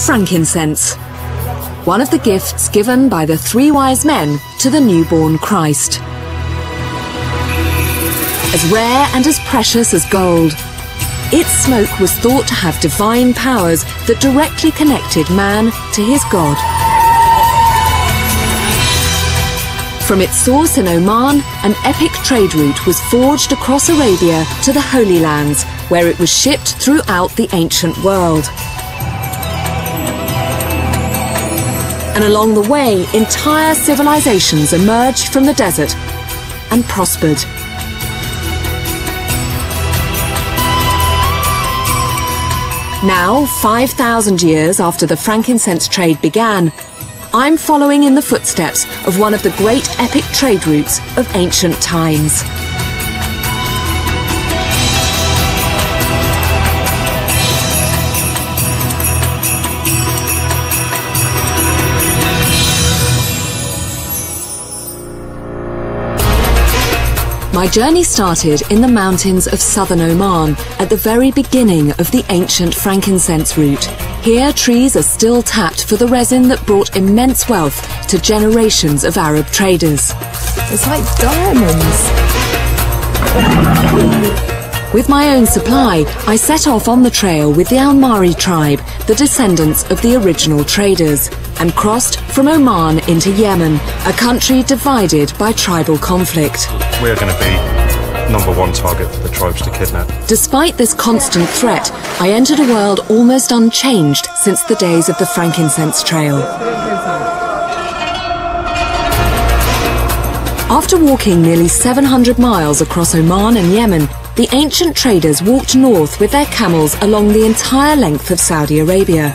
Frankincense, one of the gifts given by the three wise men to the newborn Christ. As rare and as precious as gold, its smoke was thought to have divine powers that directly connected man to his God. From its source in Oman, an epic trade route was forged across Arabia to the Holy Lands, where it was shipped throughout the ancient world. And along the way, entire civilizations emerged from the desert and prospered. Now, 5,000 years after the frankincense trade began, I'm following in the footsteps of one of the great epic trade routes of ancient times. My journey started in the mountains of southern Oman at the very beginning of the ancient frankincense route. Here, trees are still tapped for the resin that brought immense wealth to generations of Arab traders. It's like diamonds. With my own supply, I set off on the trail with the Al-Mari tribe, the descendants of the original traders, and crossed from Oman into Yemen, a country divided by tribal conflict. We're going to be #1 target for the tribes to kidnap. Despite this constant threat, I entered a world almost unchanged since the days of the frankincense trail. After walking nearly 700 miles across Oman and Yemen, the ancient traders walked north with their camels along the entire length of Saudi Arabia.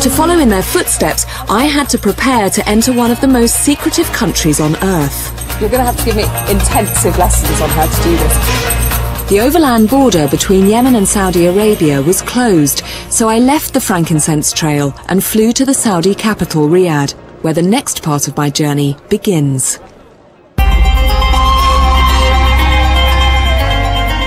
To follow in their footsteps, I had to prepare to enter one of the most secretive countries on earth. You're going to have to give me intensive lessons on how to do this. The overland border between Yemen and Saudi Arabia was closed, so I left the frankincense trail and flew to the Saudi capital, Riyadh, where the next part of my journey begins.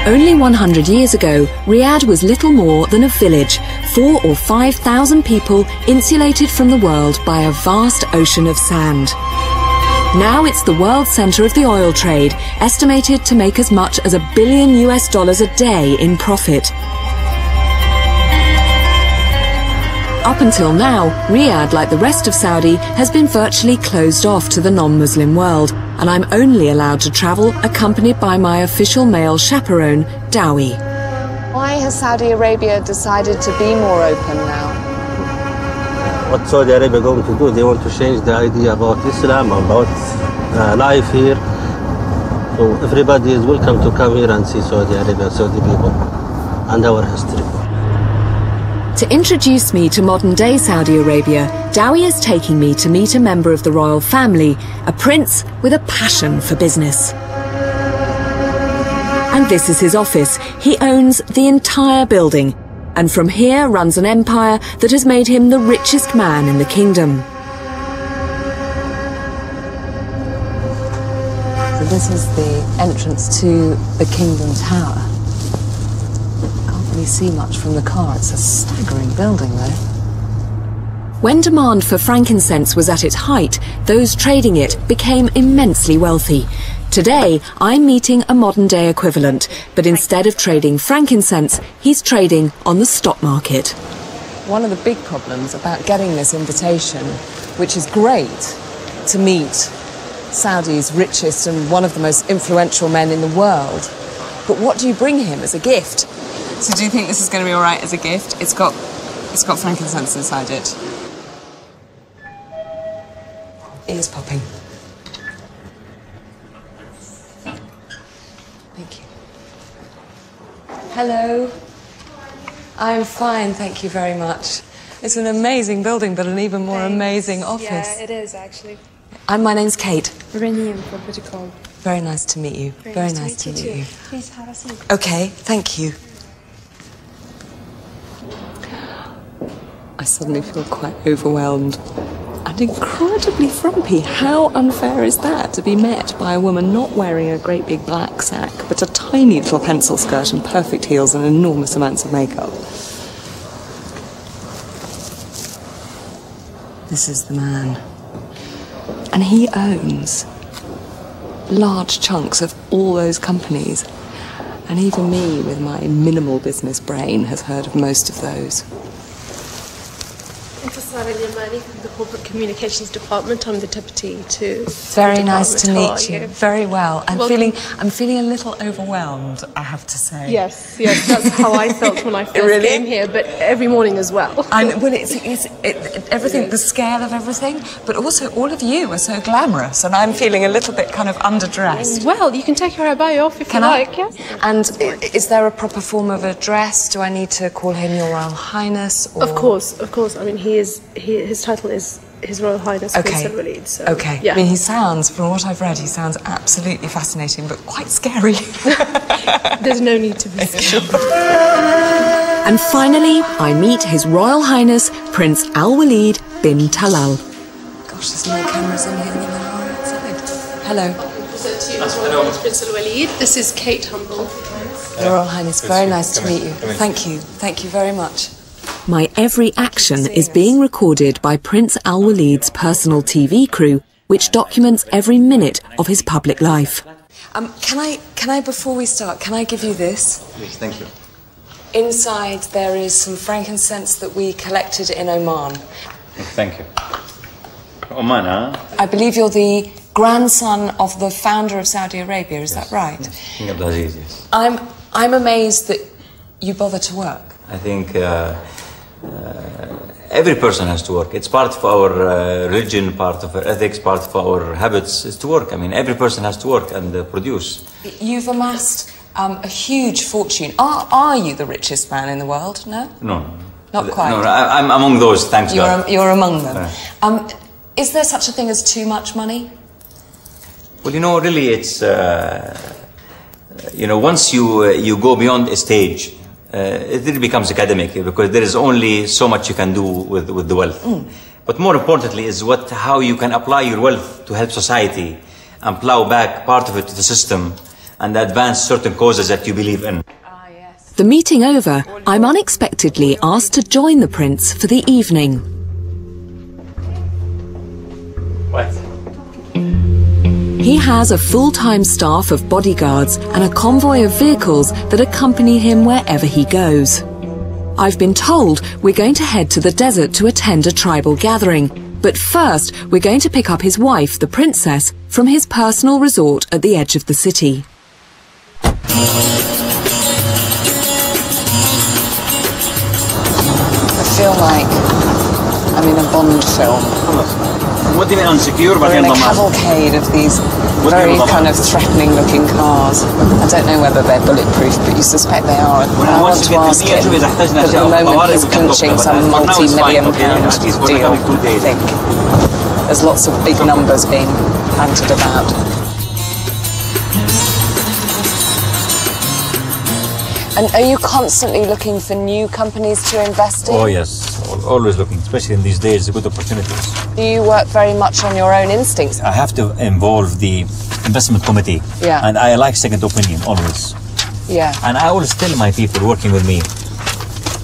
Only 100 years ago, Riyadh was little more than a village, 4,000 or 5,000 people insulated from the world by a vast ocean of sand. Now it's the world centre of the oil trade, estimated to make as much as $1 billion a day in profit. Up until now, Riyadh, like the rest of Saudi, has been virtually closed off to the non-Muslim world, and I'm only allowed to travel accompanied by my official male chaperone, Dowie. Why has Saudi Arabia decided to be more open now? What Saudi Arabia going to do? They want to change the idea about Islam, about life here. So everybody is welcome to come here and see Saudi Arabia, Saudi people, and our history. To introduce me to modern-day Saudi Arabia, Dowie is taking me to meet a member of the royal family, a prince with a passion for business. And this is his office. He owns the entire building, and from here runs an empire that has made him the richest man in the kingdom. So this is the entrance to the Kingdom Tower. See much from the car. It's a staggering building, though. When demand for frankincense was at its height, those trading it became immensely wealthy. Today, I'm meeting a modern-day equivalent, but instead of trading frankincense, he's trading on the stock market. One of the big problems about getting this invitation, which is great to meet Saudi's richest and one of the most influential men in the world, but what do you bring him as a gift? So do you think this is going to be all right as a gift? It's got frankincense inside it. Ears popping. Thank you. Hello. I'm fine, thank you very much. It's an amazing building, but an even more amazing office. Yeah, it is actually. My name's Kate. Renee, what would you call? Very nice to meet you. Very nice to meet you. Please have a seat. Okay, thank you. I suddenly feel quite overwhelmed and incredibly frumpy. How unfair is that, to be met by a woman not wearing a great big black sack, but a tiny little pencil skirt and perfect heels and enormous amounts of makeup? This is the man. And he owns large chunks of all those companies. And even me, with my minimal business brain, has heard of most of those. The Corporate Communications Department. I'm the deputy to. Very nice to meet you. you. Very well. I'm Welcome. feeling a little overwhelmed, I have to say. Yes, that's how I felt when I first Really? came here, but every morning as well. Well, it's everything, the scale of everything, but also all of you are so glamorous, and I'm feeling a little bit kind of underdressed. Well, you can take your abaya off if you like, yes? And is there a proper form of address? Do I need to call him Your Royal Highness? Or? Of course. I mean, his title is His Royal Highness Prince Al-Walid. So, okay. Yeah. I mean, he sounds, from what I've read, he sounds absolutely fascinating, but quite scary. There's no need to be sure. And finally, I meet His Royal Highness Prince Al-Walid bin Talal. Gosh, there's more cameras in here than there are outside. Hello. Present to you His Royal Highness Prince Al-Walid. This is Kate Humble. Your Royal Highness, very nice to meet you. Thank you. Thank you very much. My every action is being recorded by Prince Al-Walid's personal TV crew, which documents every minute of his public life. Can I, before we start, can I give you this? Please, thank you. Inside there is some frankincense that we collected in Oman. Thank you. Oman, huh? I believe you're the grandson of the founder of Saudi Arabia, is that right? King Abdulaziz, yes. I'm amazed that you bother to work. I think every person has to work. It's part of our religion, part of our ethics, part of our habits is to work. I mean, every person has to work and produce. You've amassed a huge fortune. Are you the richest man in the world? No? No. Not quite? No, I'm among those, thanks God. You're among them. Is there such a thing as too much money? Well, you know, really it's, once you go beyond a stage, it really becomes academic because there is only so much you can do with the wealth. But more importantly is how you can apply your wealth to help society and plow back part of it to the system and advance certain causes that you believe in. The meeting over, I'm unexpectedly asked to join the prince for the evening. What? He has a full-time staff of bodyguards and a convoy of vehicles that accompany him wherever he goes. I've been told we're going to head to the desert to attend a tribal gathering, but first we're going to pick up his wife, the princess, from his personal resort at the edge of the city. I feel like I'm in a Bond film. What do you mean unsecure? We're in a cavalcade of these very kind of threatening-looking cars. I don't know whether they're bulletproof, but you suspect they are. I want to ask him, because at the moment he's clinching some multi-million-pound deal, I think. There's lots of big numbers being bantered about. And are you constantly looking for new companies to invest in? Oh yes, always looking, especially in these days, good opportunities. Do you work very much on your own instincts? I have to involve the investment committee. Yeah. And I like second opinion, always. Yeah. And I always tell my people working with me,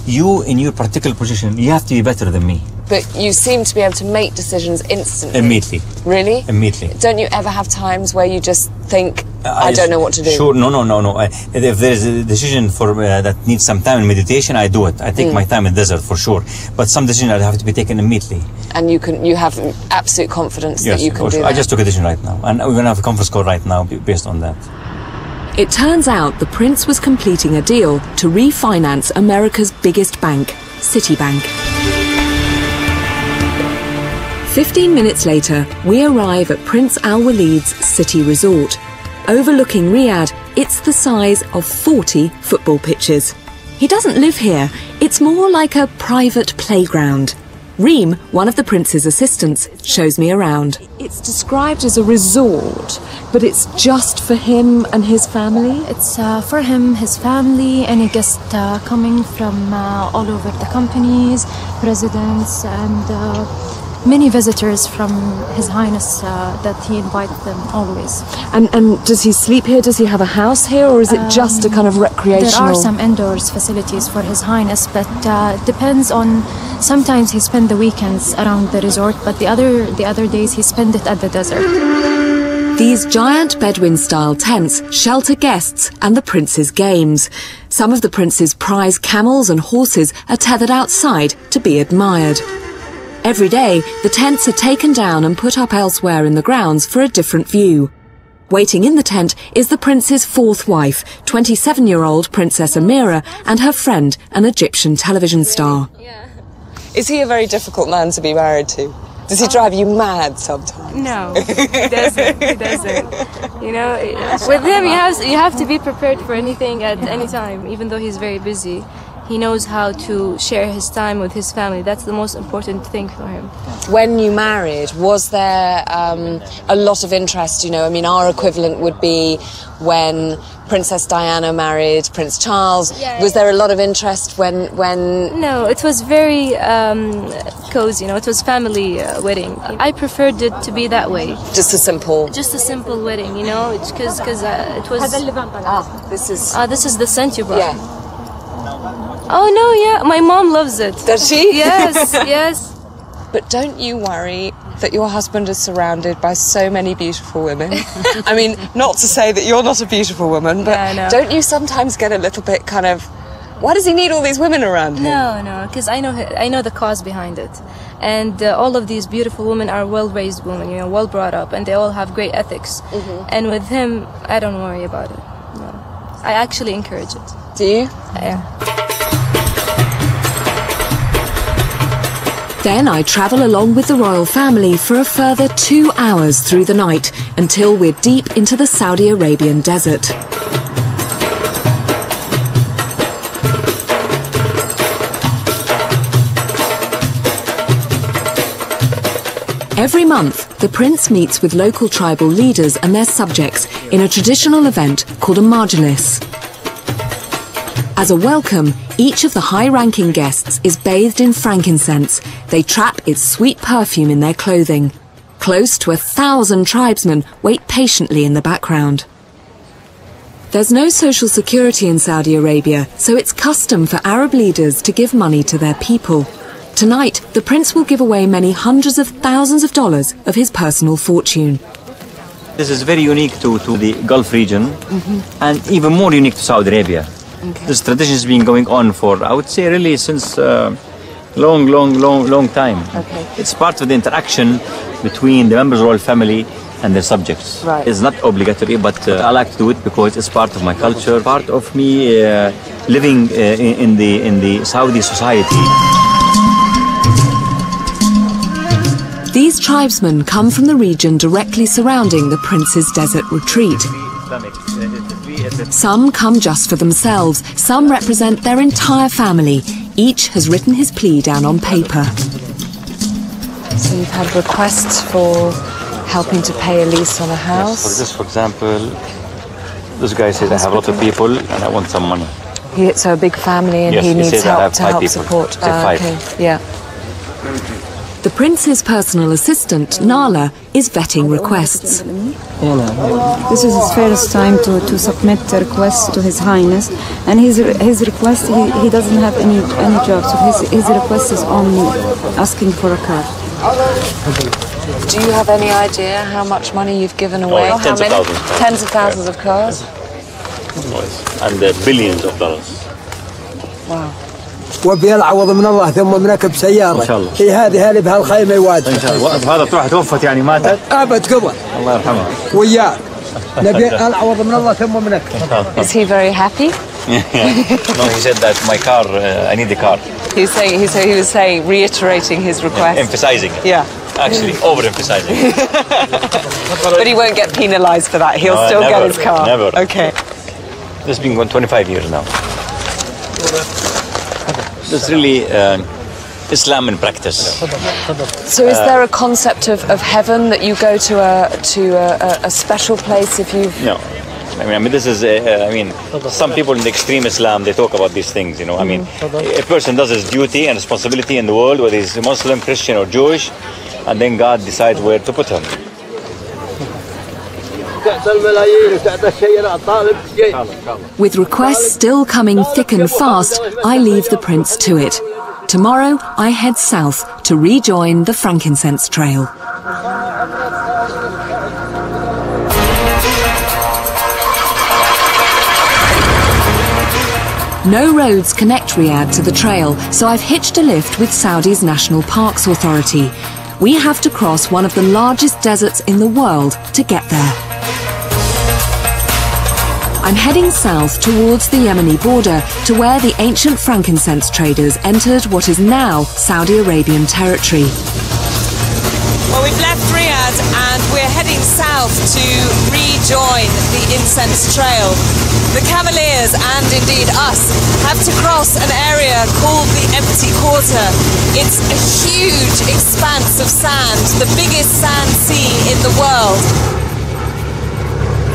you in your particular position, you have to be better than me. But you seem to be able to make decisions instantly. Immediately. Really? Immediately. Don't you ever have times where you just think, I don't know what to do? Sure, no. If there is a decision for that needs some time and meditation, I do it. I take my time in the desert for sure. But some decisions have to be taken immediately. And you have absolute confidence that you can do that? I just took a decision right now. And we're going to have a conference call right now based on that. It turns out the prince was completing a deal to refinance America's biggest bank, Citibank. 15 minutes later, we arrive at Prince Al-Walid's city resort. Overlooking Riyadh, it's the size of 40 football pitches. He doesn't live here, it's more like a private playground. Reem, one of the prince's assistants, shows me around. It's described as a resort, but it's just for him and his family? It's for him, his family, any guest coming from all over the companies, presidents, and many visitors from His Highness that he invites them always. And does he sleep here? Does he have a house here, or is it just a kind of recreational? There are some indoors facilities for His Highness, but it depends on. Sometimes he spends the weekends around the resort, but the other days he spends it at the desert. These giant Bedouin-style tents shelter guests and the prince's games. Some of the prince's prize camels and horses are tethered outside to be admired. Every day, the tents are taken down and put up elsewhere in the grounds for a different view. Waiting in the tent is the prince's fourth wife, 27-year-old Princess Amira, and her friend, an Egyptian television star. Is he a very difficult man to be married to? Does he drive you mad sometimes? No, he doesn't. He doesn't. You know, with him, you have to be prepared for anything at any time, even though he's very busy. He knows how to share his time with his family. That's the most important thing for him. When you married, was there a lot of interest? You know, I mean, our equivalent would be when Princess Diana married Prince Charles. Yeah. Was there a lot of interest when? No, it was very cozy. You know, it was family wedding. I preferred it to be that way. Just a simple wedding. You know, because it was. This is the scent you brought. Yeah. Oh no, yeah, my mom loves it. Does she? Yes, yes. But don't you worry that your husband is surrounded by so many beautiful women? I mean, not to say that you're not a beautiful woman, but Yeah, don't you sometimes get a little bit kind of, why does he need all these women around him? No, because I know the cause behind it. And all of these beautiful women are well-raised women, you know, well brought up, and they all have great ethics. And with him, I don't worry about it. No. I actually encourage it. Do you? Yeah. Then I travel along with the royal family for a further 2 hours through the night until we're deep into the Saudi Arabian desert. Every month, the prince meets with local tribal leaders and their subjects in a traditional event called a majlis. As a welcome, each of the high-ranking guests is bathed in frankincense. They trap its sweet perfume in their clothing. Close to 1,000 tribesmen wait patiently in the background. There's no social security in Saudi Arabia, so it's custom for Arab leaders to give money to their people. Tonight, the prince will give away many hundreds of thousands of dollars of his personal fortune. This is very unique to the Gulf region, and even more unique to Saudi Arabia. Okay. This tradition has been going on for, I would say, really since long time. Okay. It's part of the interaction between the members of the royal family and their subjects. Right. It's not obligatory, but I like to do it because it's part of my culture, part of me living in the Saudi society. These tribesmen come from the region directly surrounding the prince's desert retreat. Some come just for themselves, some represent their entire family. Each has written his plea down on paper. So you've had requests for helping to pay a lease on a house? Yes, for this, for example, this guy says I have a lot of people and I want some money. So a big family and yes, he needs help to help people. support. Okay, yeah. The prince's personal assistant, Nala, is vetting requests. This is his first time to submit a request to His Highness, and his request, he doesn't have any job, so his request is only asking for a car. Do you have any idea how much money you've given away? Oh, how many? Tens of thousands of cars? And billions of dollars. Wow. وبي العوض من الله ثم منك بسيارة. إن شاء الله. هي هذه بهالخيمة يواد. إن شاء الله. هذا تروح توفت يعني ماتت. أبد قبل. الله يرحمها. وياك. نبي العوض من الله ثم منك. Is he very happy? No, he said that my car, I need the car. He was saying, reiterating his request. Emphasizing it. Yeah. Actually, overemphasizing it. But he won't get penalised for that. He'll still get his car. Never. Okay. This has been going 25 years now. It's really Islam in practice. So is there a concept of heaven that you go to a special place if you've... No. I mean, this is, some people in the extreme Islam, they talk about these things, you know. I mean, a person does his duty and responsibility in the world, whether he's Muslim, Christian, or Jewish, and then God decides where to put him. With requests still coming thick and fast, I leave the prince to it. Tomorrow, I head south to rejoin the frankincense trail. No roads connect Riyadh to the trail, so I've hitched a lift with Saudi's National Parks Authority. We have to cross one of the largest deserts in the world to get there. I'm heading south towards the Yemeni border to where the ancient frankincense traders entered what is now Saudi Arabian territory. Well, we've left Riyadh and we're heading south to rejoin the incense trail. The Cavaliers, and indeed us, have to cross an area called the Empty Quarter. It's a huge expanse of sand, the biggest sand sea in the world.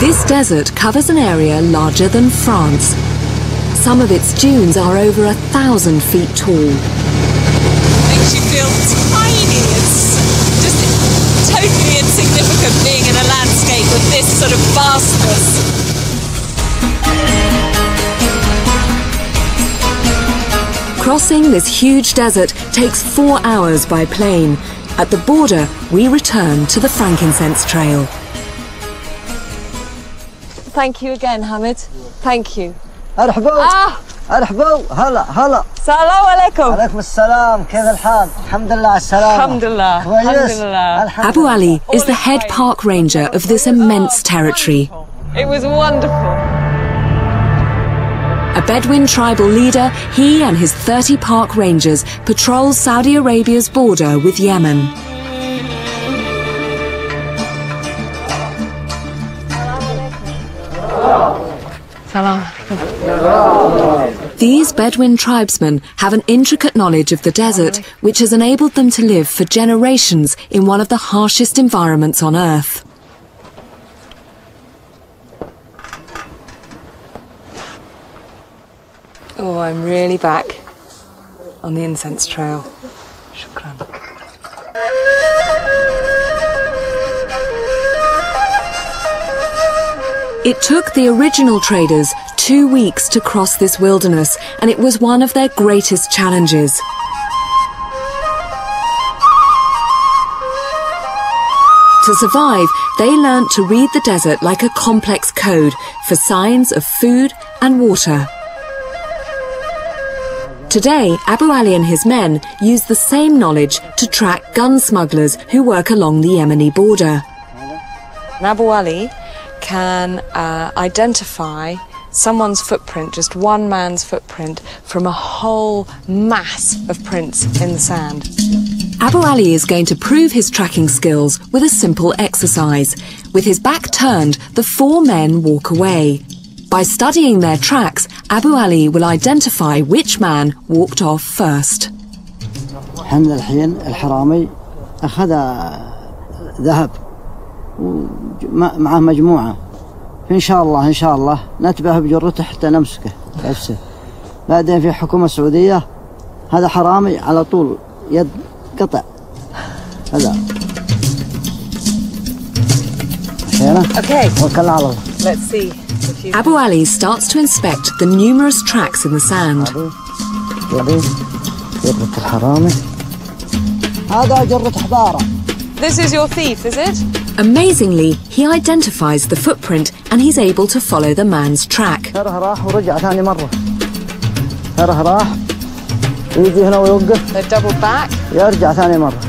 This desert covers an area larger than France. Some of its dunes are over 1,000 feet tall. Makes you feel tiny. It's just totally insignificant being in a landscape of this sort of vastness. Crossing this huge desert takes 4 hours by plane. At the border, we return to the frankincense trail. Thank you again, Hamid. Thank you. مرحبا مرحبا هلا السلام عليكم. عليكم السلام كيف الحال؟ الحمد لله على السلامة. الحمد لله. كويس. Abu Ali is the head park ranger of this immense territory. It was wonderful. A Bedouin tribal leader, he and his 30 park rangers patrol Saudi Arabia's border with Yemen. Salam. These Bedouin tribesmen have an intricate knowledge of the desert, which has enabled them to live for generations in one of the harshest environments on Earth. Oh, I'm really back on the incense trail. Shukran. It took the original traders 2 weeks to cross this wilderness, and it was one of their greatest challenges. To survive, they learnt to read the desert like a complex code for signs of food and water. Today, Abu Ali and his men use the same knowledge to track gun smugglers who work along the Yemeni border. Abu Ali can identify someone's footprint, just one man's footprint, from a whole mass of prints in the sand. Abu Ali is going to prove his tracking skills with a simple exercise. With his back turned, the 4 men walk away. By studying their tracks, Abu Ali will identify which man walked off first. حنا الحين الحرامي أخذ ذهب مع مجموعة إن شاء الله نتبعه بجرته حتى نمسكه نفسه. بعدين في حكومة سعودية هذا حرامي على طول يد قطع هذا. Okay. وكلنا على الله. Let's see. Abu Ali starts to inspect the numerous tracks in the sand. جرة الحرامي. هذا جرة حضارة. This is your thief, is it? Amazingly, he identifies the footprint and he's able to follow the man's track. ترى راح ورجع ثاني مرة. ترى راح يجي هنا ويوقف. They double back. يرجع ثاني مرة.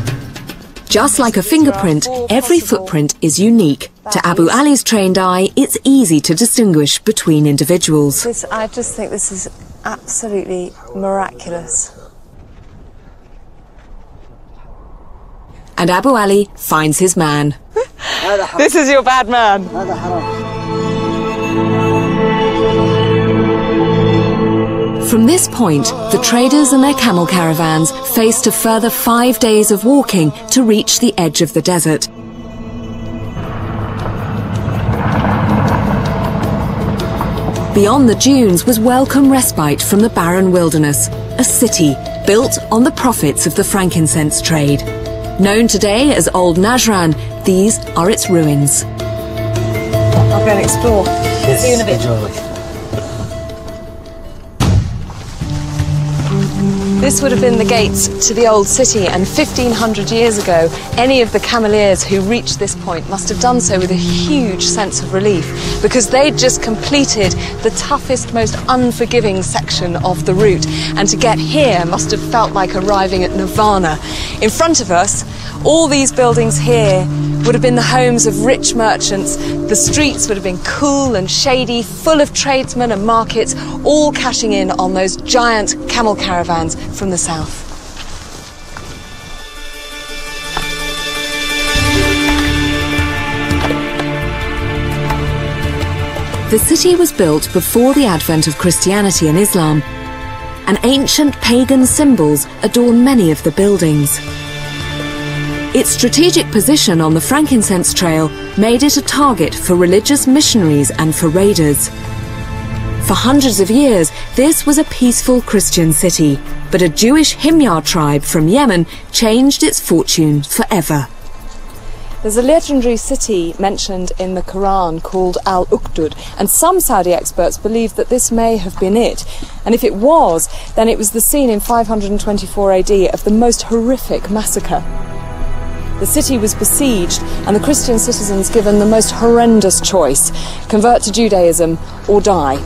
Just like a fingerprint, every footprint is unique. To Abu Ali's trained eye, it's easy to distinguish between individuals. I just think this is absolutely miraculous. And Abu Ali finds his man. This is your bad man. هذا حرام. From this point, the traders and their camel caravans faced a further 5 days of walking to reach the edge of the desert. Beyond the dunes was welcome respite from the barren wilderness, a city built on the profits of the frankincense trade. Known today as Old Najran, these are its ruins. I'll go and explore. See you in a bit. This would have been the gates to the old city, and 1,500 years ago, any of the cameleers who reached this point must have done so with a huge sense of relief, because they'd just completed the toughest, most unforgiving section of the route, and to get here must have felt like arriving at nirvana. In front of us, all these buildings here would have been the homes of rich merchants. The streets would have been cool and shady, full of tradesmen and markets, all cashing in on those giant camel caravans from the south. The city was built before the advent of Christianity and Islam, and ancient pagan symbols adorn many of the buildings. Its strategic position on the frankincense trail made it a target for religious missionaries and for raiders. For hundreds of years, this was a peaceful Christian city, but a Jewish Himyar tribe from Yemen changed its fortune forever. There's a legendary city mentioned in the Quran called Al-Uqdud, and some Saudi experts believe that this may have been it. And if it was, then it was the scene in 524 AD of the most horrific massacre. The city was besieged, and the Christian citizens given the most horrendous choice: convert to Judaism or die.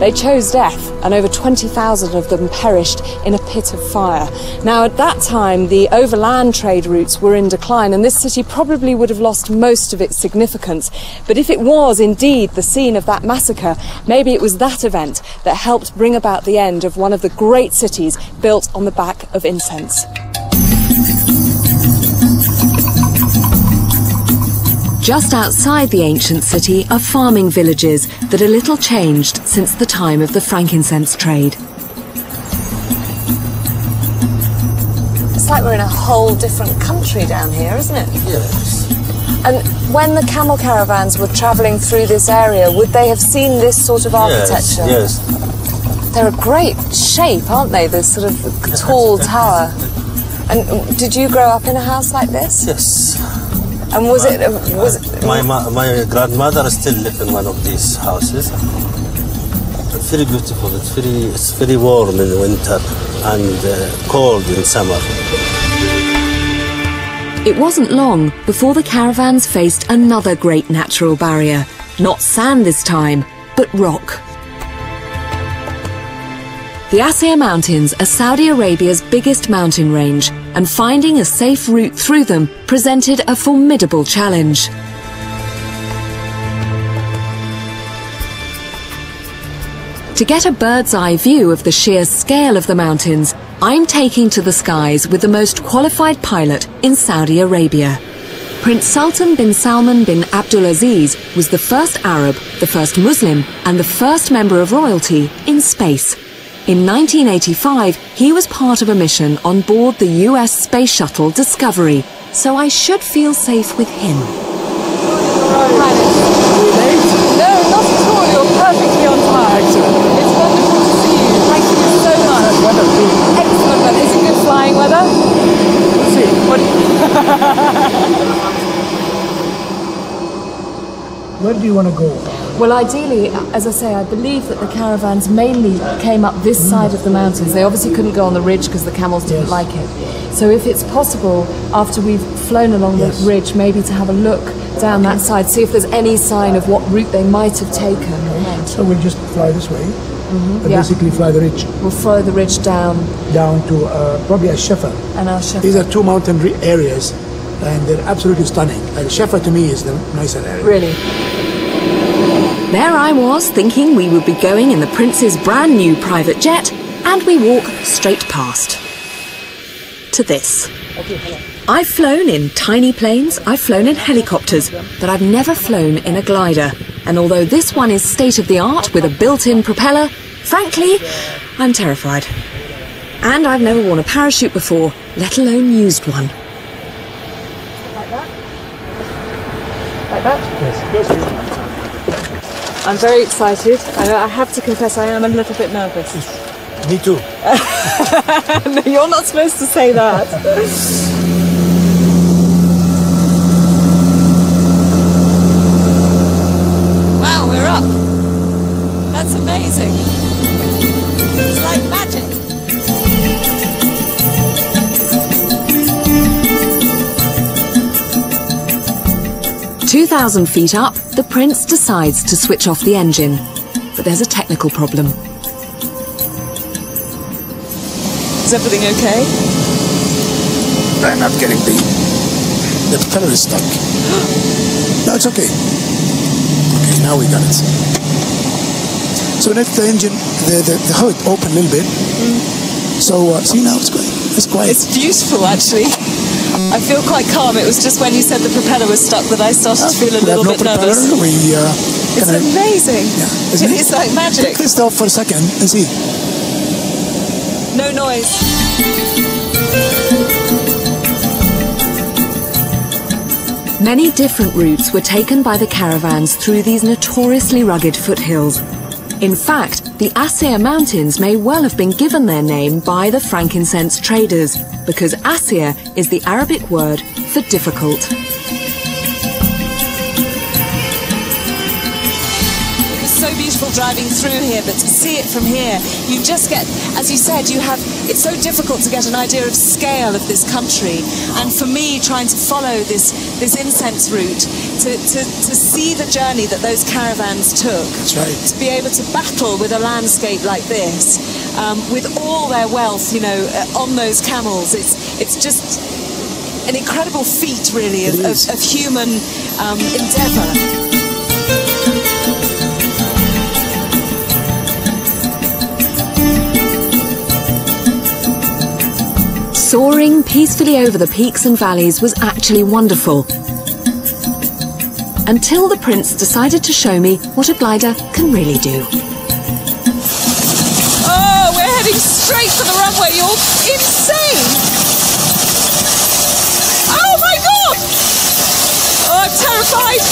They chose death, and over 20,000 of them perished in a pit of fire. Now, at that time, the overland trade routes were in decline, and this city probably would have lost most of its significance. But if it was indeed the scene of that massacre, maybe it was that event that helped bring about the end of one of the great cities built on the back of incense. Just outside the ancient city are farming villages that are little changed since the time of the frankincense trade. It's like we're in a whole different country down here, isn't it? Yes. And when the camel caravans were travelling through this area, would they have seen this sort of architecture? Yes. They're a great shape, aren't they? This sort of tall tower. And did you grow up in a house like this? Yes. And was it? My grandmother still lives in one of these houses. It's very beautiful. It's very warm in winter and cold in summer. It wasn't long before the caravans faced another great natural barrier. Not sand this time, but rock. The Asir Mountains are Saudi Arabia's biggest mountain range, and finding a safe route through them presented a formidable challenge. To get a bird's-eye view of the sheer scale of the mountains, I'm taking to the skies with the most qualified pilot in Saudi Arabia. Prince Sultan bin Salman bin Abdulaziz was the first Arab, the first Muslim, and the first member of royalty in space. In 1985, he was part of a mission on board the US space shuttle Discovery, so I should feel safe with him. No, not at all. You're perfectly on time. It's wonderful to see you. Thank you so much. Excellent weather. Is it good flying weather? Let's see. Where do you want to go? Well, ideally, as I say, I believe that the caravans mainly came up this side of the mountains. They obviously couldn't go on the ridge because the camels didn't like it. So if it's possible, after we've flown along the ridge, maybe to have a look down that side, see if there's any sign of what route they might have taken. So we'll just fly this way. Basically fly the ridge. We'll follow the ridge down. Down to probably Al-Shafa. And Al-Shafa. These are two mountain areas, and they're absolutely stunning. Al-Shafa to me is the nicer area. Really? There I was, thinking we would be going in the Prince's brand new private jet, and we walk straight past. To this. I've flown in tiny planes, I've flown in helicopters, but I've never flown in a glider. And although this one is state-of-the-art with a built-in propeller, frankly, I'm terrified. And I've never worn a parachute before, let alone used one. Like that? Like that? Yes. I'm very excited. I have to confess I am a little bit nervous. Me too. No, you're not supposed to say that. Wow, we're up. That's amazing. It's like magic. 2,000 feet up, the prince decides to switch off the engine. But there's a technical problem. Is everything okay? I'm not getting the propeller is stuck. No, it's okay. Okay, now we got it. So let the engine, the hood open a little bit. So see now it's going. It's quiet. It's beautiful, actually. I feel quite calm. It was just when you said the propeller was stuck that I started to feel a little bit nervous. It's amazing. Yeah, it's like magic. Take this off for a second and see. No noise. Many different routes were taken by the caravans through these notoriously rugged foothills. In fact, the Asir Mountains may well have been given their name by the frankincense traders, because Asir is the Arabic word for difficult. It was so beautiful driving through here, but to see it from here, you just get, as you said, it's so difficult to get an idea of scale of this country. And for me, trying to follow this incense route, to see the journey that those caravans took. That's right. To be able to battle with a landscape like this, with all their wealth, on those camels, it's just an incredible feat, really, of human endeavour. Soaring peacefully over the peaks and valleys was actually wonderful. Until the prince decided to show me what a glider can really do. Oh, we're heading straight for the runway. You're insane. Oh my God. Oh, I'm terrified.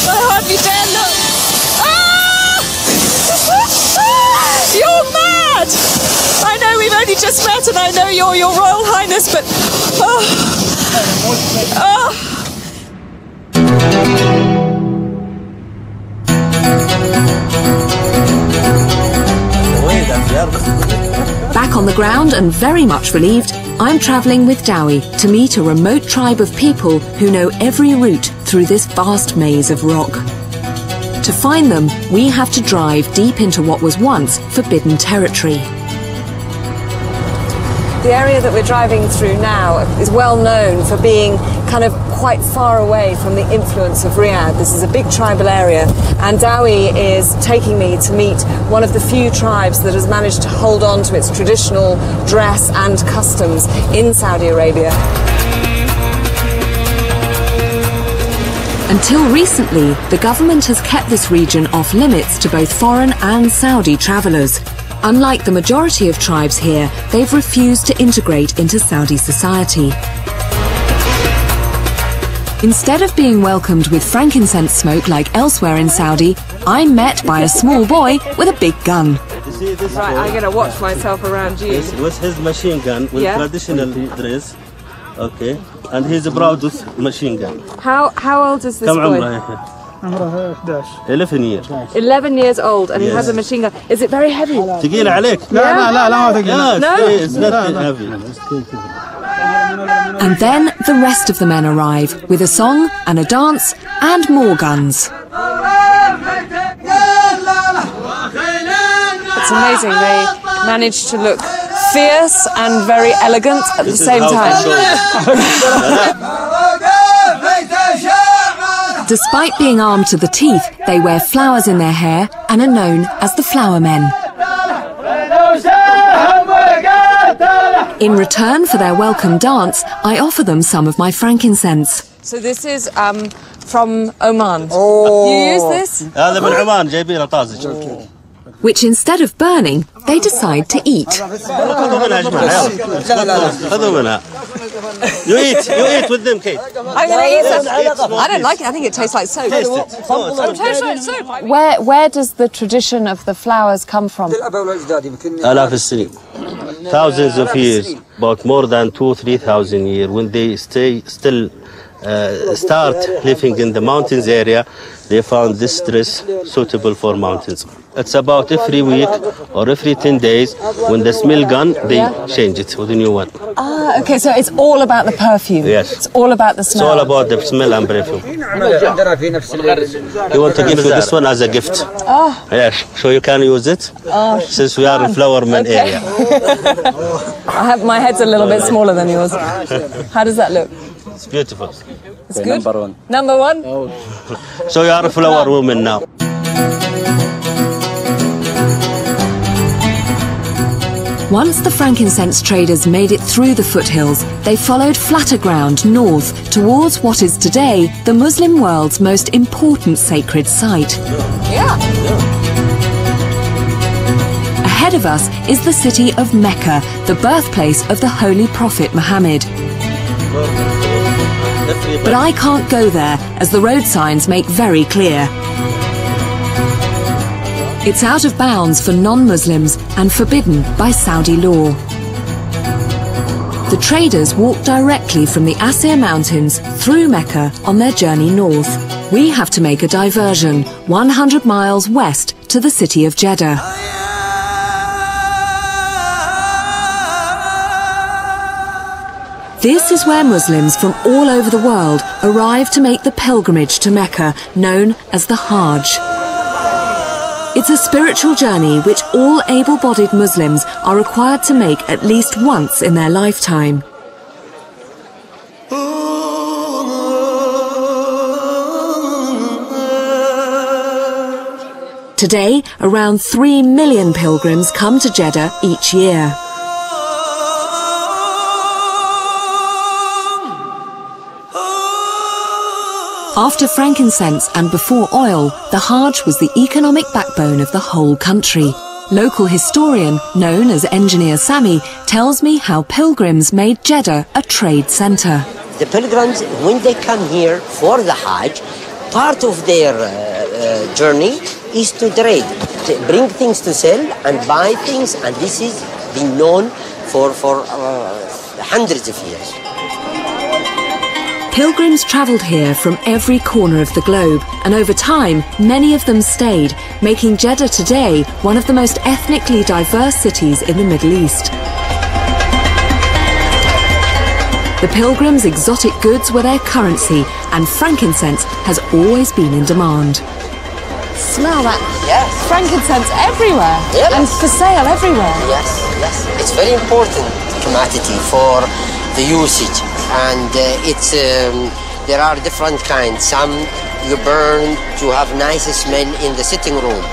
I hardly dare look. Ah! You're mad. I know we've only just met and I know you're Your Royal Highness, but... Back on the ground and very much relieved, I'm travelling with Dowie to meet a remote tribe of people who know every route through this vast maze of rock. To find them, we have to drive deep into what was once forbidden territory. The area that we're driving through now is well known for being kind of quite far away from the influence of Riyadh. This is a big tribal area, and Dowie is taking me to meet one of the few tribes that has managed to hold on to its traditional dress and customs in Saudi Arabia. Until recently, the government has kept this region off limits to both foreign and Saudi travellers. Unlike the majority of tribes here, they've refused to integrate into Saudi society. Instead of being welcomed with frankincense smoke like elsewhere in Saudi, I'm met by a small boy with a big gun. Right, I'm going to watch myself around you. This was his machine gun with traditional dress. Okay, and he's a proudest machine gun. How old is this boy? 11 years. 11 years old, and he has a machine gun. Is it very heavy? ثقيل عليك؟ No, it's not heavy. And then the rest of the men arrive, with a song and a dance and more guns. It's amazing. They managed to look fierce and very elegant at the same time. Despite being armed to the teeth, they wear flowers in their hair and are known as the Flower Men. In return for their welcome dance, I offer them some of my frankincense. So this is from Oman. Oh. You use this? هذا من عمان جايبينه طازج. which instead of burning, they decide to eat. You eat with them, Kate. I'm going to eat some. I don't like it. I think it tastes like soap. Taste it. Tastes like soap. Where does the tradition of the flowers come from? آلاف السنين. Thousands of years, about more than 2,000-3,000 years, when they still start living in the mountains area, they found this dress suitable for mountains. It's about every week or every 10 days, when the smell gone, they change it with a new one. Ah, okay, so it's all about the perfume. Yes. It's all about the smell. It's all about the smell and perfume. We want to give you this one as a gift. Oh. Yes, so you can use it, since we are in Flowerman area. My head's a little bit smaller than yours. How does that look? It's beautiful. It's good? Number one? So you are a flower woman now. Once the frankincense traders made it through the foothills, they followed flatter ground north towards what is today the Muslim world's most important sacred site. Yeah. Ahead of us is the city of Mecca, the birthplace of the Holy Prophet Muhammad. But I can't go there, as the road signs make very clear. It's out of bounds for non-Muslims and forbidden by Saudi law. The traders walk directly from the Asir Mountains through Mecca on their journey north. We have to make a diversion 100 miles west to the city of Jeddah. This is where Muslims from all over the world arrive to make the pilgrimage to Mecca, known as the Hajj. It's a spiritual journey which all able-bodied Muslims are required to make at least once in their lifetime. Today, around 3 million pilgrims come to Jeddah each year. After frankincense and before oil, the Hajj was the economic backbone of the whole country. Local historian, known as Engineer Sami, tells me how pilgrims made Jeddah a trade centre. The pilgrims, when they come here for the Hajj, part of their journey is to trade, to bring things to sell and buy things, and this is been known for hundreds of years. Pilgrims travelled here from every corner of the globe, and over time, many of them stayed, making Jeddah today one of the most ethnically diverse cities in the Middle East. The pilgrims' exotic goods were their currency, and frankincense has always been in demand. Smell that? Yes. Frankincense everywhere. Yes. And for sale everywhere. Yes, yes. It's very important commodity for the usage. And there are different kinds. Some you burn to have nice smell in the sitting room,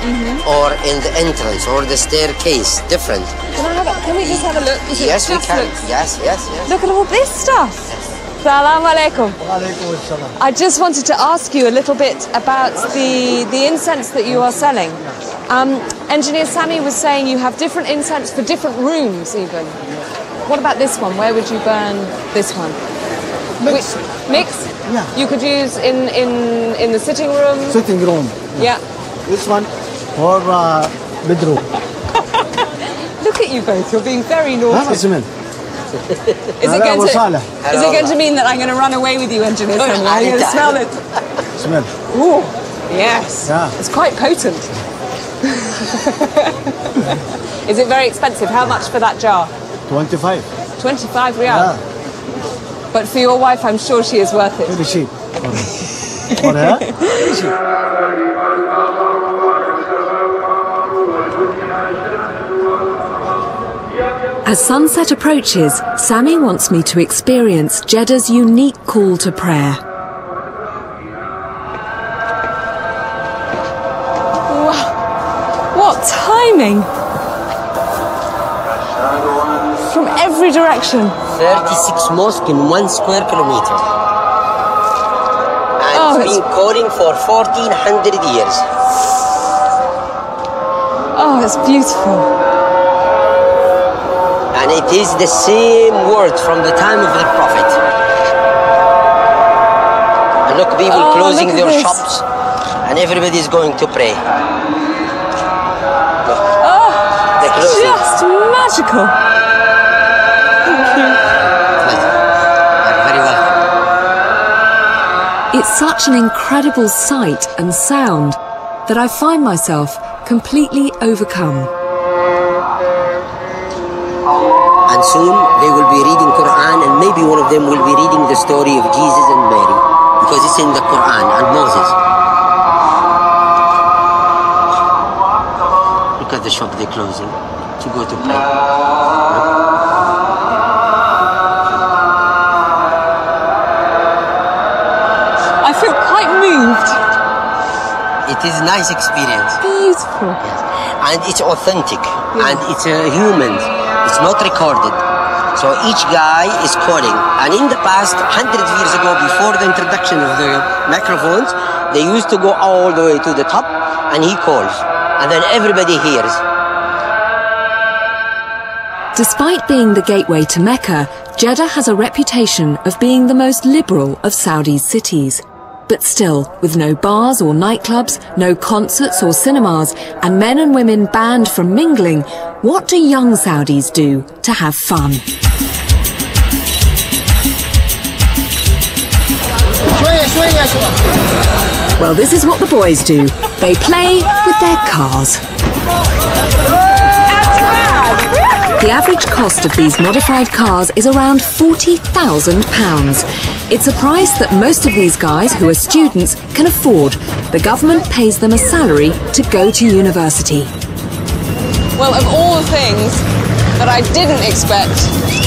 or in the entrance, or the staircase. Different. Can we just have a look? Yes, we can. Yes, yes, yes. Look at all this stuff. Assalamu alaikum. I just wanted to ask you a little bit about the incense that you are selling. Engineer Sami was saying you have different incense for different rooms even. What about this one? Where would you burn this one? Mix. Mix? Yeah. You could use in the sitting room? Sitting room. Yeah. This one for bedroom. Look at you both. You're being very naughty. Is it going to mean that I'm going to run away with you, Engineer Sami? I'm going to smell it. Smell. Ooh. Yes. Yeah. It's quite potent. Is it very expensive? How much for that jar? 25. 25 riyal? Yeah. But for your wife, I'm sure she is worth it. Very cheap. For her? Very cheap. As sunset approaches, Sami wants me to experience Jeddah's unique call to prayer. Wow. What timing! From every direction. 36 mosques in 1 square kilometer. And it's been calling for 1400 years. Oh, that's beautiful. And it is the same word from the time of the Prophet. And look, people closing their shops, and everybody is going to pray. Look, they're closing. Just magical. Thank you. You're very welcome. It's such an incredible sight and sound that I find myself completely overcome. And soon they will be reading Quran, and maybe one of them will be reading the story of Jesus and Mary, because it's in the Quran, and Moses. Look at the shop they're closing to go to pray. I feel quite moved. It is a nice experience. Beautiful. Yes. And it's authentic, and it's human. It's not recorded. So each guy is calling. And in the past, 100 years ago, before the introduction of the microphones, they used to go all the way to the top, and he calls. And then everybody hears. Despite being the gateway to Mecca, Jeddah has a reputation of being the most liberal of Saudi's cities. But still, with no bars or nightclubs, no concerts or cinemas, and men and women banned from mingling, what do young Saudis do to have fun? Well, this is what the boys do. They play with their cars. The average cost of these modified cars is around £40,000. It's a price that most of these guys who are students can afford. The government pays them a salary to go to university. Well, of all the things that I didn't expect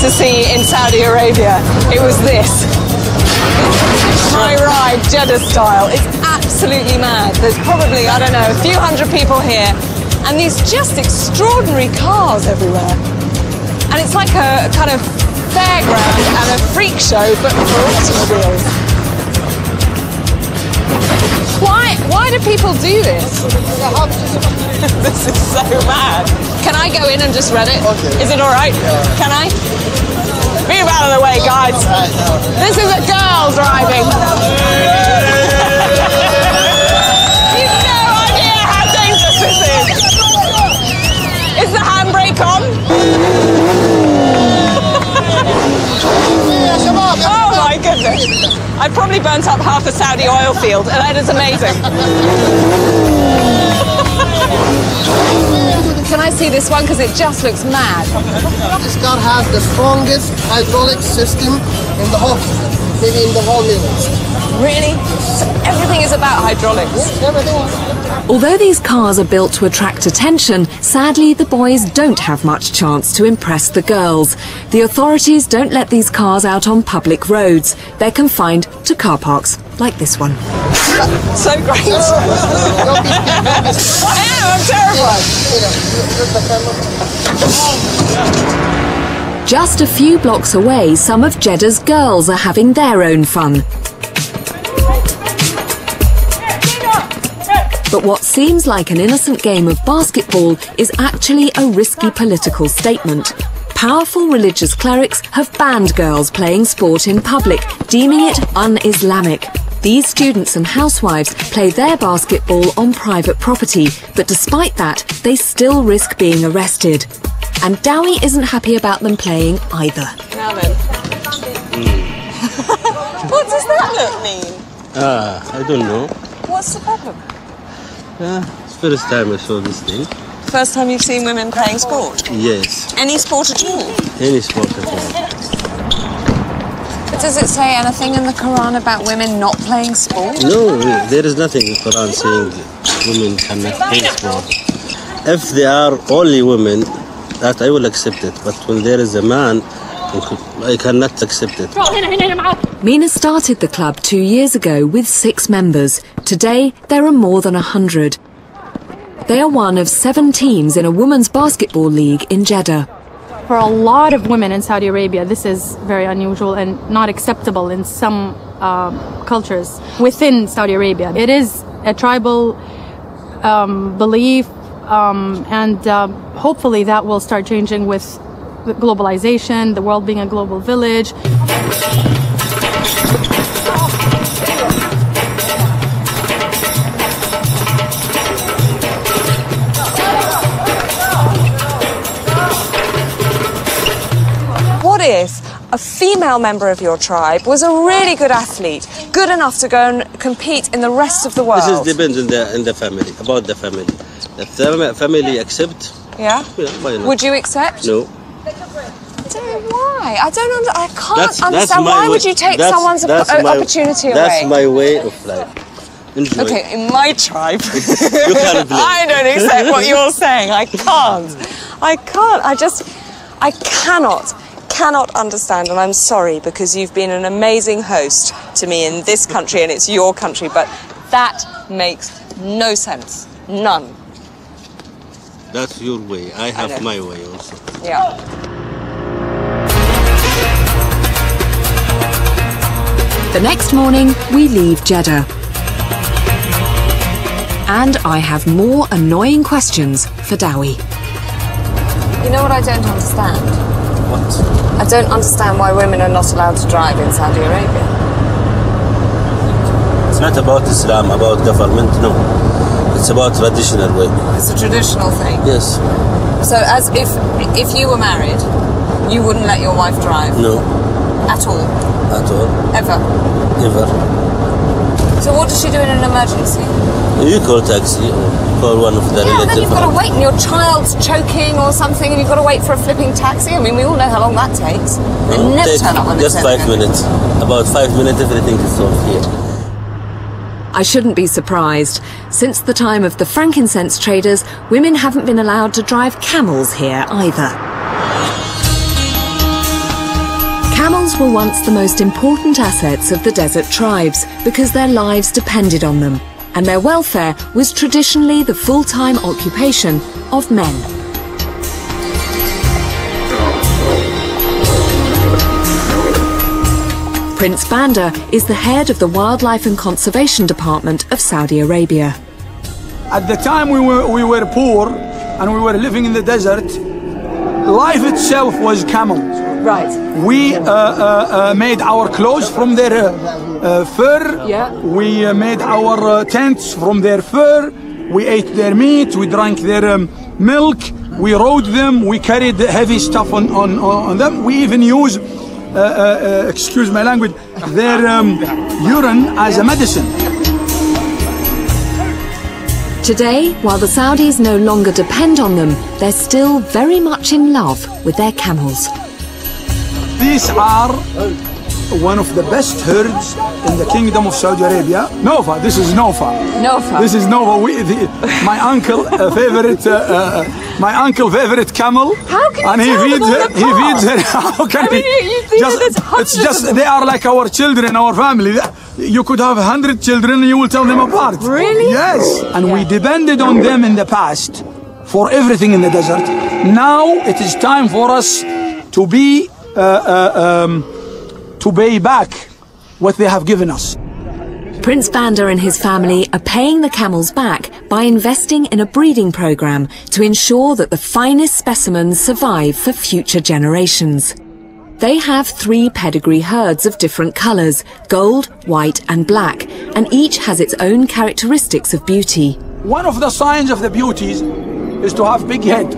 to see in Saudi Arabia, it was this. My ride, Jeddah style. It's absolutely mad. There's probably, I don't know, a few hundred people here, and these just extraordinary cars everywhere. And it's like a kind of fairground and a freak show, but for automobiles. Why do people do this? This is so mad. Can I go in and just read it? Okay. Is it all right? Yeah. Can I? Move out of the way, guys. This is a girl driving. You've no idea how dangerous this is. Is the handbrake on? Oh my goodness. I probably burnt up half the Saudi oil field, and that is amazing. Can I see this one? Because it just looks mad. This car has the strongest hydraulic system in the whole, maybe in the whole Middle East. Really? So everything is about hydraulics? Yes, everything. Although these cars are built to attract attention, sadly the boys don't have much chance to impress the girls. The authorities don't let these cars out on public roads. They're confined to car parks, like this one. So great. I am, I'm terrified. Just a few blocks away, some of Jeddah's girls are having their own fun. But what seems like an innocent game of basketball is actually a risky political statement. Powerful religious clerics have banned girls playing sport in public, deeming it un-Islamic. These students and housewives play their basketball on private property, but despite that, they still risk being arrested. And Dowie isn't happy about them playing either. Now then. What does that look mean? I don't know. What's the problem? It's the first time I saw this thing. First time you've seen women playing sport? Yes. Any sport at all? Any sport at all. But does it say anything in the Quran about women not playing sport? No, there is nothing in the Quran saying women cannot play sport. If they are only women, that I will accept it. But when there is a man, I cannot accept it. Mina started the club 2 years ago with 6 members. Today, there are more than 100. They are one of 7 teams in a women's basketball league in Jeddah. For a lot of women in Saudi Arabia, this is very unusual and not acceptable in some cultures within Saudi Arabia. It is a tribal belief, and hopefully that will start changing with the globalization, the world being a global village. What if a female member of your tribe was a really good athlete, good enough to go and compete in the rest of the world? This depends on the family, about the family. If the family accept, yeah, why not? Would you accept? No. Why? I can't understand. Why would you take someone's opportunity away? That's my way of life. Enjoy. Okay, in my tribe, you can't blame. I don't accept what you're saying. I can't. I cannot understand, and I'm sorry because you've been an amazing host to me in this country and it's your country, but that makes no sense. None. That's your way. I have my way also. Yeah. The next morning, we leave Jeddah. And I have more annoying questions for Dowie. You know what I don't understand? What? I don't understand why women are not allowed to drive in Saudi Arabia. It's not about Islam, about government, no. It's about traditional way. It's a traditional thing? Yes. So as if you were married, you wouldn't let your wife drive? No. At all? At all. Ever? Ever. So what does she do in an emergency? You call taxi or call one of the relatives. Yeah, then you've got to wait and your child's choking or something and you've got to wait for a flipping taxi. I mean, we all know how long that takes. They never turn up when just 5 minutes. About 5 minutes, everything is solved here. I shouldn't be surprised. Since the time of the frankincense traders, women haven't been allowed to drive camels here either. Camels were once the most important assets of the desert tribes because their lives depended on them, and their welfare was traditionally the full-time occupation of men. Prince Bandar is the head of the Wildlife and Conservation Department of Saudi Arabia. At the time we were poor and we were living in the desert, life itself was camels. Right. We made our clothes from their fur. Yeah. We made our tents from their fur. We ate their meat. We drank their milk. We rode them. We carried heavy stuff on them. We even use, excuse my language, their urine as a medicine. Today, while the Saudis no longer depend on them, they're still very much in love with their camels. These are one of the best herds in the Kingdom of Saudi Arabia. Nova, this is Nova. Nova. This is Nova. My uncle favorite camel. How can you and tell he feeds her. How can he? It's just they are like our children, our family. You could have 100 children and you will tell them apart. Really? Yes. And we depended on them in the past for everything in the desert. Now it is time for us to be to pay back what they have given us. Prince Bandar and his family are paying the camels back by investing in a breeding program to ensure that the finest specimens survive for future generations. They have 3 pedigree herds of different colours, gold, white and black, and each has its own characteristics of beauty. One of the signs of the beauties is to have big head.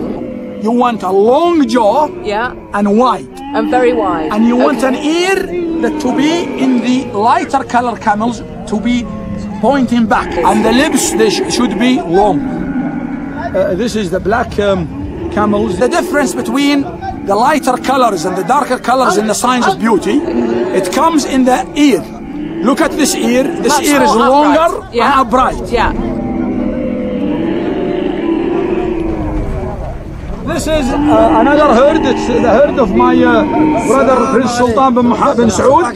You want a long jaw, yeah, and wide. And very wide. And you want an ear that to be in the lighter color camels to be pointing back. And the lips, they should be long. This is the black camels. The difference between the lighter colors and the darker colors in the signs of beauty, it comes in the ear. Look at this ear. This ear is longer and upright. Yeah. This is another herd. It's the herd of my brother Prince Sultan bin Saud.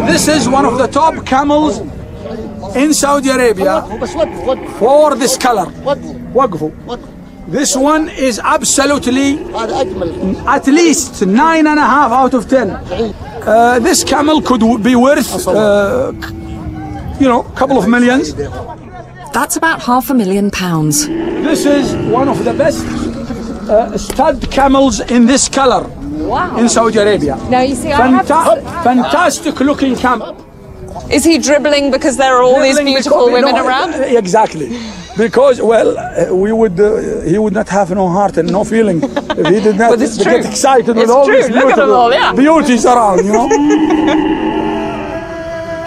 This is one of the top camels in Saudi Arabia for this color. This one is absolutely at least 9.5 out of 10. This camel could be worth a couple of millions. That's about £500,000. This is one of the best stud camels in this color. Wow. In Saudi Arabia. Now you see, fantastic looking camel. Is he dribbling because there are all these beautiful women around? Exactly. Because, well, he would not have no heart and no feeling if he did not get excited with all these beauties around,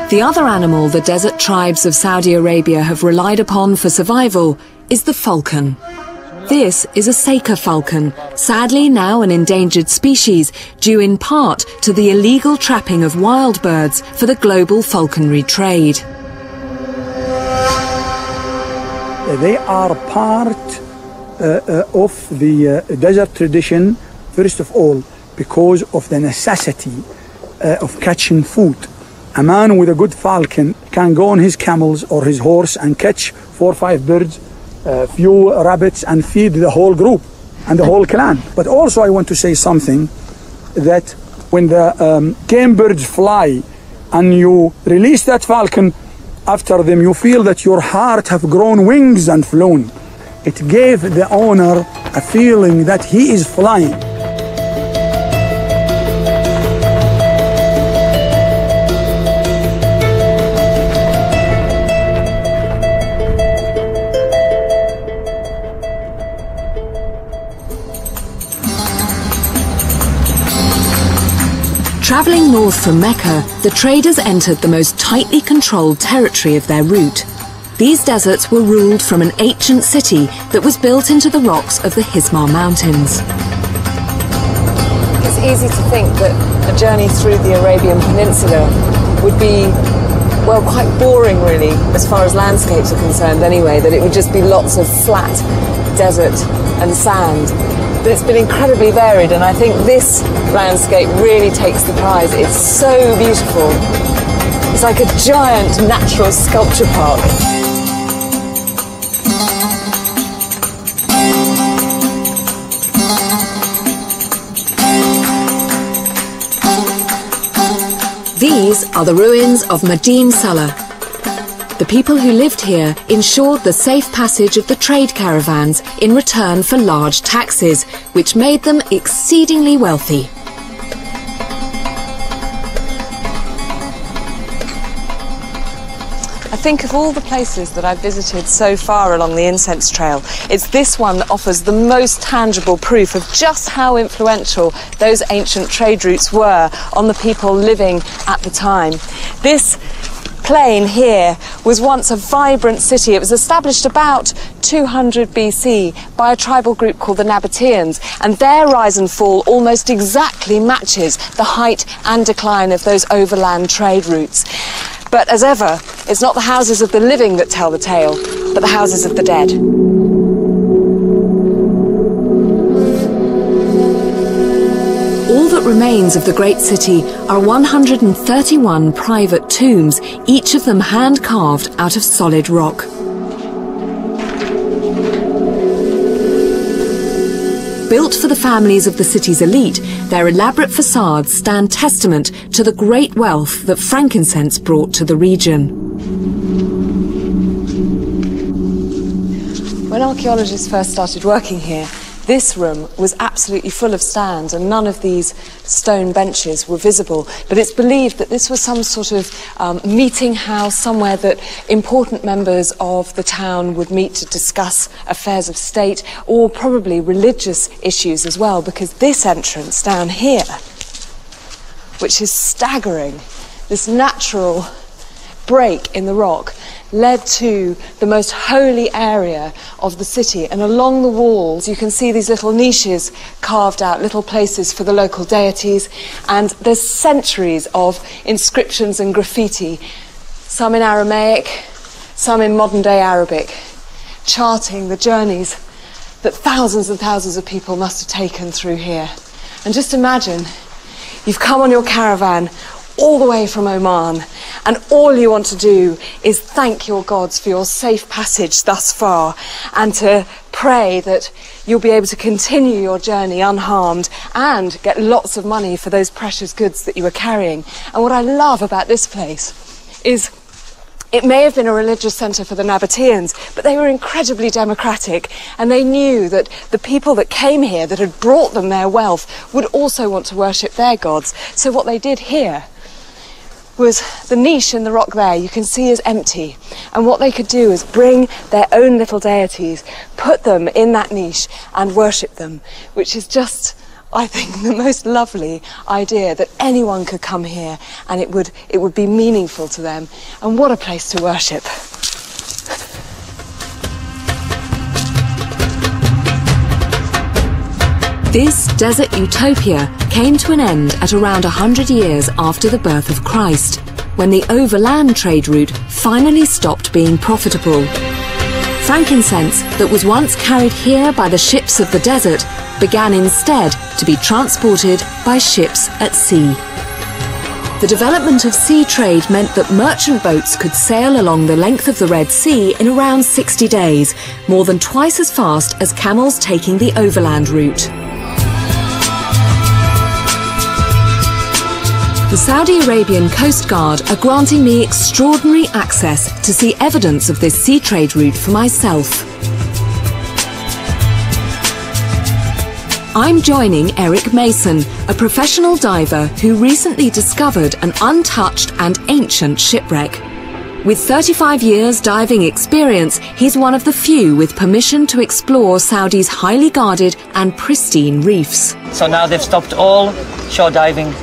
The other animal the desert tribes of Saudi Arabia have relied upon for survival is the falcon. This is a Saker falcon, sadly now an endangered species, due in part to the illegal trapping of wild birds for the global falconry trade. They are part of the desert tradition, first of all, because of the necessity of catching food. A man with a good falcon can go on his camels or his horse and catch 4 or 5 birds, a few rabbits, and feed the whole group and the whole clan. But also I want to say something, that when the game birds fly and you release that falcon after them, you feel that your heart have grown wings and flown. It gave the owner a feeling that he is flying. Travelling north from Mecca, the traders entered the most tightly controlled territory of their route. These deserts were ruled from an ancient city that was built into the rocks of the Hismar Mountains. It's easy to think that a journey through the Arabian Peninsula would be, well, quite boring really, as far as landscapes are concerned anyway, that it would just be lots of flat desert and sand. But it's been incredibly varied, and I think this landscape really takes the prize. It's so beautiful. It's like a giant natural sculpture park. These are the ruins of Madin Salah. The people who lived here ensured the safe passage of the trade caravans in return for large taxes, which made them exceedingly wealthy. I think of all the places that I've visited so far along the incense trail, it's this one that offers the most tangible proof of just how influential those ancient trade routes were on the people living at the time. This plain here was once a vibrant city. It was established about 200 BC by a tribal group called the Nabateans, and their rise and fall almost exactly matches the height and decline of those overland trade routes. But as ever, it's not the houses of the living that tell the tale, but the houses of the dead. All that remains of the great city are 131 private tombs, each of them hand-carved out of solid rock. Built for the families of the city's elite, their elaborate facades stand testament to the great wealth that frankincense brought to the region. When archaeologists first started working here, this room was absolutely full of stands, and none of these stone benches were visible. But it's believed that this was some sort of meeting house, somewhere that important members of the town would meet to discuss affairs of state, or probably religious issues as well, because this entrance down here, which is staggering, this natural break in the rock, led to the most holy area of the city, and along the walls you can see these little niches carved out, little places for the local deities, and there's centuries of inscriptions and graffiti, some in Aramaic, some in modern day Arabic, charting the journeys that thousands and thousands of people must have taken through here. And just imagine, you've come on your caravan all the way from Oman, and all you want to do is thank your gods for your safe passage thus far, and to pray that you'll be able to continue your journey unharmed and get lots of money for those precious goods that you were carrying. And what I love about this place is It may have been a religious centre for the Nabateans, but they were incredibly democratic, and they knew that the people that came here, that had brought them their wealth, would also want to worship their gods. So what they did here was the niche in the rock there, you can see, is empty. And what they could do is bring their own little deities, put them in that niche and worship them, which is just, I think, the most lovely idea, that anyone could come here and it would be meaningful to them. And what a place to worship. This desert utopia came to an end at around 100 years after the birth of Christ, when the overland trade route finally stopped being profitable. Frankincense that was once carried here by the ships of the desert began instead to be transported by ships at sea. The development of sea trade meant that merchant boats could sail along the length of the Red Sea in around 60 days, more than twice as fast as camels taking the overland route. The Saudi Arabian Coast Guard are granting me extraordinary access to see evidence of this sea trade route for myself. I'm joining Eric Mason, a professional diver who recently discovered an untouched and ancient shipwreck. With 35 years diving experience, he's one of the few with permission to explore Saudi's highly guarded and pristine reefs. So now they've stopped all shore diving.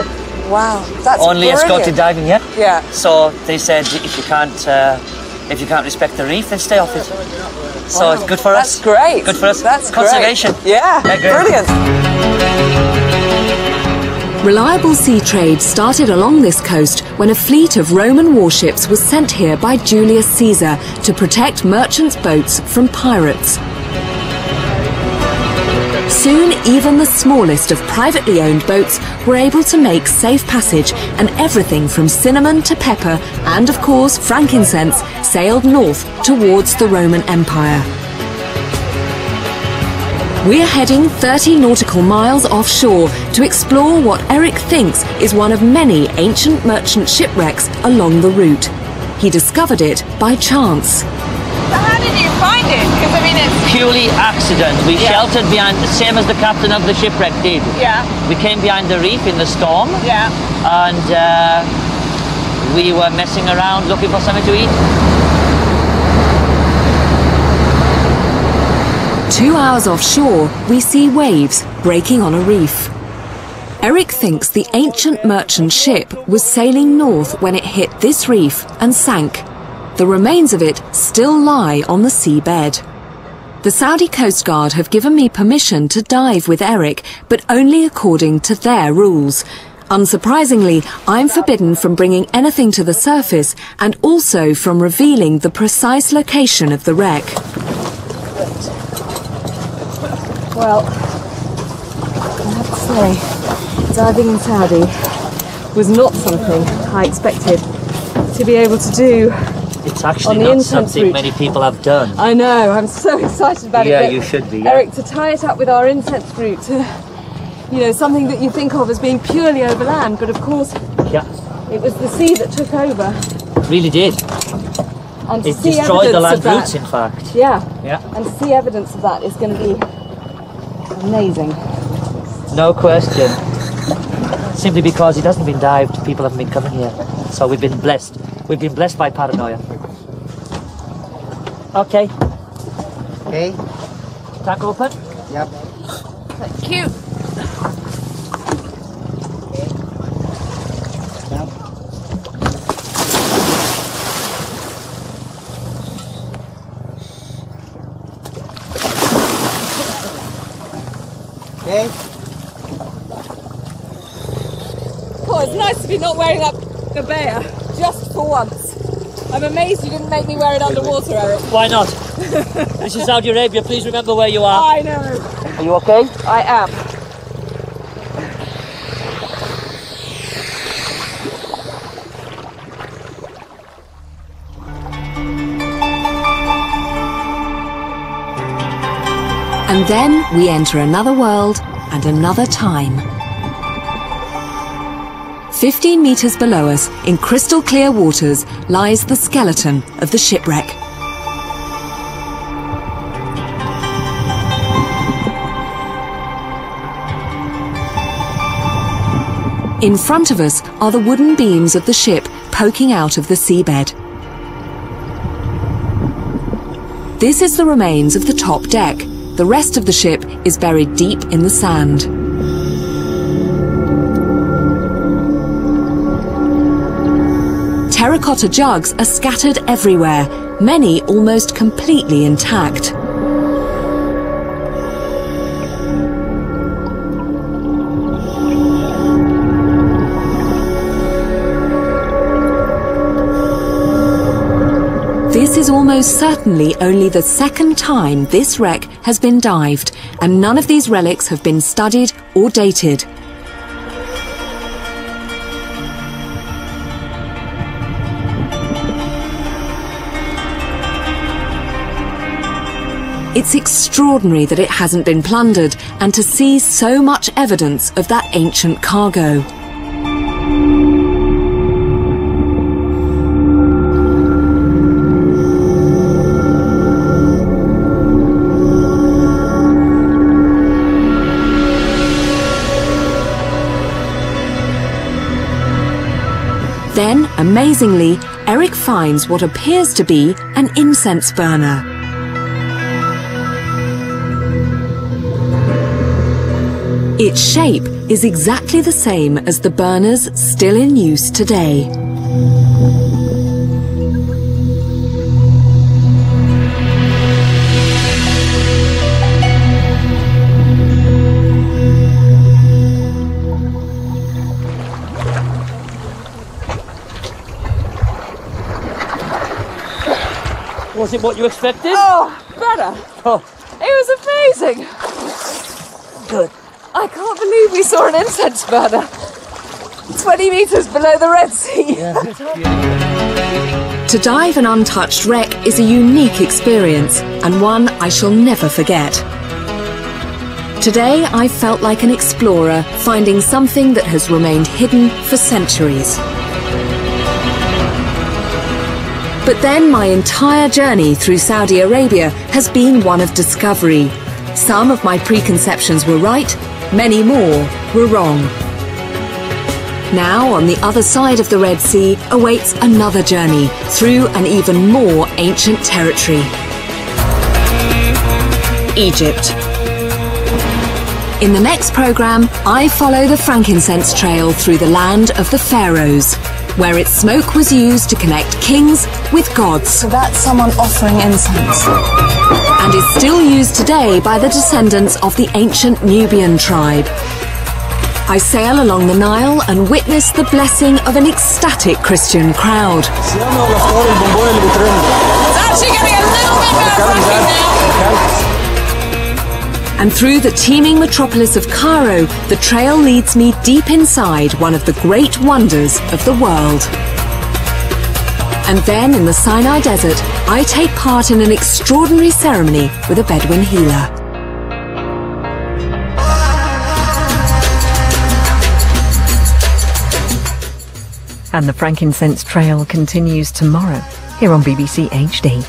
Wow, that's only brilliant. escorted diving, yeah? Yeah. So they said if you can't respect the reef, then stay off it. So Wow. it's good for us. That's great. Good for us. That's conservation. Great. Yeah, brilliant. Reliable sea trade started along this coast when a fleet of Roman warships was sent here by Julius Caesar to protect merchants' boats from pirates. Soon, even the smallest of privately owned boats were able to make safe passage, and everything from cinnamon to pepper and, of course, frankincense sailed north towards the Roman Empire. We're heading 30 nautical miles offshore to explore what Eric thinks is one of many ancient merchant shipwrecks along the route. He discovered it by chance. So how did you find it? Because I mean, it's Purely accident. We sheltered behind, same as the captain of the shipwreck did. Yeah. We came behind the reef in the storm. Yeah. And we were messing around looking for something to eat. 2 hours offshore, we see waves breaking on a reef. Eric thinks the ancient merchant ship was sailing north when it hit this reef and sank. The remains of it still lie on the seabed. The Saudi Coast Guard have given me permission to dive with Eric, but only according to their rules. Unsurprisingly, I'm forbidden from bringing anything to the surface and also from revealing the precise location of the wreck. Well, I have to say, diving in Saudi was not something I expected to be able to do. It's actually not something many people have done. I know, I'm so excited about it. Yeah, you should be. Yeah. Eric, to tie it up with our incense route, you know, something that you think of as being purely overland, but of course, it was the sea that took over. It really did. And to it see destroyed the land evidence of routes, that, in fact. Yeah. And to see evidence of that is going to be amazing. No question. Simply because it hasn't been dived, people haven't been coming here. So we've been blessed. We've been blessed by paranoia. Okay. Okay. Tank open? Yep. Thank you. Okay. Oh, it's nice to be not wearing that abaya, just for once. I'm amazed you didn't make me wear it underwater, Eric. Why not? This is Saudi Arabia, please remember where you are. I know. Are you okay? I am. And then we enter another world and another time. 15 meters below us, in crystal clear waters, lies the skeleton of the shipwreck. In front of us are the wooden beams of the ship poking out of the seabed. This is the remains of the top deck. The rest of the ship is buried deep in the sand. Terracotta jugs are scattered everywhere, many almost completely intact. This is almost certainly only the second time this wreck has been dived, and none of these relics have been studied or dated. It's extraordinary that it hasn't been plundered, and to see so much evidence of that ancient cargo. Then, amazingly, Eric finds what appears to be an incense burner. Its shape is exactly the same as the burners still in use today. Was it what you expected? Oh, better. Oh. It was amazing. Good. I can't believe we saw an incense burner 20 meters below the Red Sea. To dive an untouched wreck is a unique experience, and one I shall never forget. Today I felt like an explorer finding something that has remained hidden for centuries. But then my entire journey through Saudi Arabia has been one of discovery. Some of my preconceptions were right, many more were wrong. Now, on the other side of the Red Sea, awaits another journey through an even more ancient territory. Egypt. In the next programme, I follow the frankincense trail through the land of the pharaohs, where its smoke was used to connect kings with gods. So that's someone offering incense. And is still used today by the descendants of the ancient Nubian tribe. I sail along the Nile and witness the blessing of an ecstatic Christian crowd. It's actually getting a little bit nerve-wracking now. And through the teeming metropolis of Cairo, the trail leads me deep inside one of the great wonders of the world. And then in the Sinai Desert, I take part in an extraordinary ceremony with a Bedouin healer. And the frankincense trail continues tomorrow here on BBC HD.